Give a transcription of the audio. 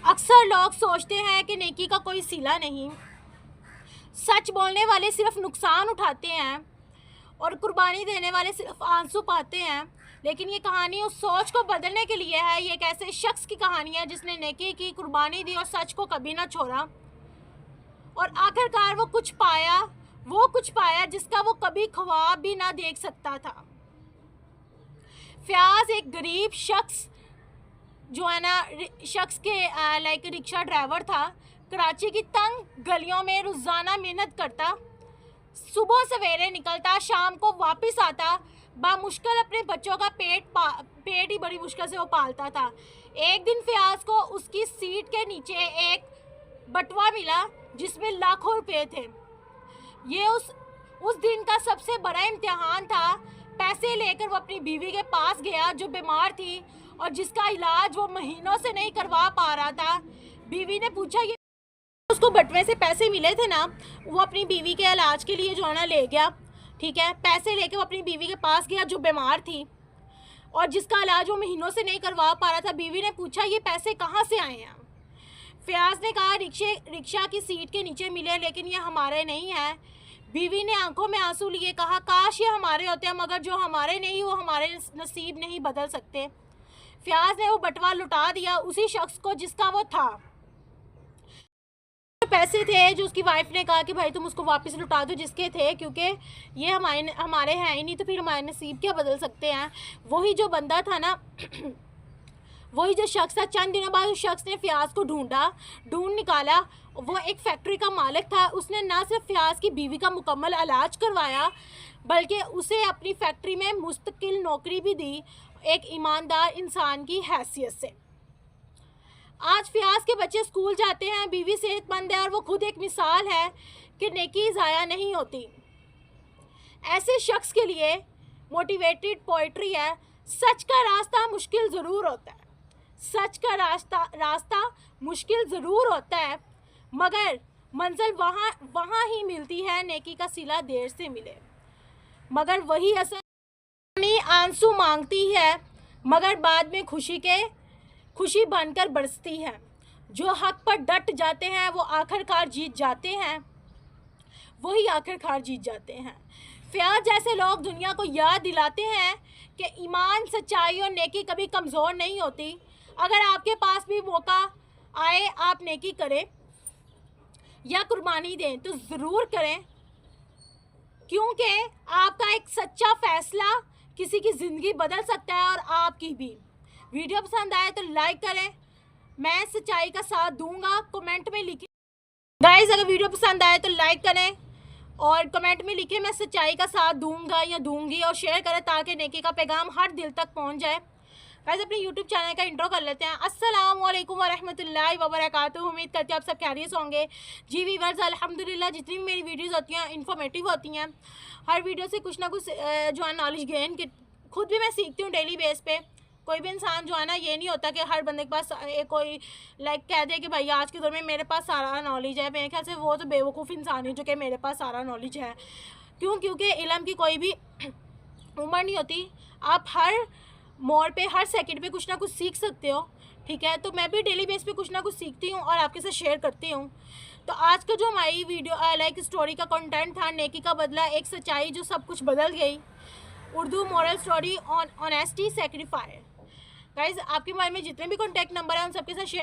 अक्सर लोग सोचते हैं कि नेकी का कोई सिला नहीं, सच बोलने वाले सिर्फ नुकसान उठाते हैं और कुर्बानी देने वाले सिर्फ आंसू पाते हैं। लेकिन ये कहानी उस सोच को बदलने के लिए है। ये एक ऐसे शख्स की कहानी है जिसने नेकी की, कुर्बानी दी और सच को कभी ना छोड़ा। और आखिरकार वो कुछ पाया जिसका वो कभी ख्वाब भी ना देख सकता था। फयाज एक गरीब शख्स जो है ना के लाइक रिक्शा ड्राइवर था। कराची की तंग गलियों में रोज़ाना मेहनत करता, सुबह सवेरे निकलता, शाम को वापस आता। बामुश्किल अपने बच्चों का पेट ही बड़ी मुश्किल से वो पालता था। एक दिन फयाज को उसकी सीट के नीचे एक बटुआ मिला जिसमें लाखों रुपए थे। ये उस दिन का सबसे बड़ा इम्तिहान था। पैसे लेकर वो अपनी बीवी के पास गया जो बीमार थी और जिसका इलाज वो महीनों से नहीं करवा पा रहा था। बीवी ने पूछा, ये उसको बटवे से पैसे मिले थे ना, वो अपनी बीवी के इलाज के लिए जो है ना ले गया। ठीक है, पैसे लेके वो अपनी बीवी के पास गया जो बीमार थी और जिसका इलाज वो महीनों से नहीं करवा पा रहा था। बीवी ने पूछा, ये पैसे कहाँ से आए हैं? फयाज ने कहा, रिक्शा की सीट के नीचे मिले, लेकिन ये हमारे नहीं हैं। बीवी ने आंखों में आंसू लिए कहा, काश ये हमारे होते हैं, मगर जो हमारे नहीं वो हमारे नसीब नहीं बदल सकते। फयाज ने वो बटवा लुटा दिया उसी शख्स को जिसका वो था। पैसे थे जो उसकी वाइफ ने कहा कि भाई तुम उसको वापस लुटा दो जिसके थे, क्योंकि ये हमारे हैं ही नहीं, तो फिर हमारे नसीब क्या बदल सकते हैं। वही जो बंदा था ना वही जो शख्स था, चंद दिनों बाद उस शख्स ने फयाज को ढूंढ निकाला। वो एक फैक्ट्री का मालिक था। उसने ना सिर्फ फयाज की बीवी का मुकम्मल इलाज करवाया बल्कि उसे अपनी फैक्ट्री में मुस्तकिल नौकरी भी दी, एक ईमानदार इंसान की हैसियत से। आज फयाज के बच्चे स्कूल जाते हैं, बीवी सेहतमंद है और वो खुद एक मिसाल है कि नेकी ज़ाया नहीं होती। ऐसे शख्स के लिए मोटिवेटेड पोइट्री है, सच का रास्ता मुश्किल ज़रूर होता है, सच का रास्ता मुश्किल ज़रूर होता है, मगर मंजिल वहाँ ही मिलती है, नेकी का सिला देर से मिले। मगर वही असल आंसू मांगती है, मगर बाद में खुशी बनकर बरसती है। जो हक पर डट जाते हैं वो आखिरकार जीत जाते हैं, वही आखिरकार जीत जाते हैं। फयाज जैसे लोग दुनिया को याद दिलाते हैं कि ईमान, सच्चाई और नेकी कभी कमज़ोर नहीं होती। अगर आपके पास भी मौका आए आप नेकी करें या कुर्बानी दें तो ज़रूर करें, क्योंकि आपका एक सच्चा फ़ैसला किसी की ज़िंदगी बदल सकता है और आपकी भी। वीडियो पसंद आए तो लाइक करें, मैं सच्चाई का साथ दूंगा। कमेंट में लिखें गाइस, अगर वीडियो पसंद आए तो लाइक करें और कमेंट में लिखें मैं सच्चाई का साथ दूंगा या दूंगी, और शेयर करें ताकि नेकी का पैगाम हर दिल तक पहुंच जाए। गाइस, अपने यूट्यूब चैनल का इंट्रो कर लेते हैं। अस्सलाम वालेकुम वरहमतुल्लाहि वबरकातुहू। उम्मीद करती हूँ आप सब खैरियत होंगे। जी वीवर्स, अल्हम्दुलिल्लाह जितनी भी मेरी वीडियोस होती हैं इन्फॉर्मेटिव होती हैं। हर वीडियो से कुछ ना कुछ जो है नॉलेज गेन खुद भी मैं सीखती हूँ डेली बेस पे। कोई भी इंसान जो है ना, ये नहीं होता कि हर बंदे के पास कोई लाइक कह दे कि भाई आज के दौर में मेरे पास सारा नॉलेज है। मेरे ख्याल से वो तो बेवकूफ़ इंसान है जो कि मेरे पास सारा नॉलेज है। क्योंकि इल्म की कोई भी उम्र नहीं होती। आप हर मोड़ पे, हर सेकंड पे कुछ ना कुछ सीख सकते हो। ठीक है, तो मैं भी डेली बेस पे कुछ ना कुछ सीखती हूँ और आपके साथ शेयर करती हूँ। तो आज का जो हमारी वीडियो लाइक स्टोरी का कंटेंट था, नेकी का बदला, एक सच्चाई जो सब कुछ बदल गई, Urdu moral story on honesty sacrifice. Guys, आपके मोबाइल में जितने भी कॉन्टैक्ट नंबर हैं उन सबके साथ शेयर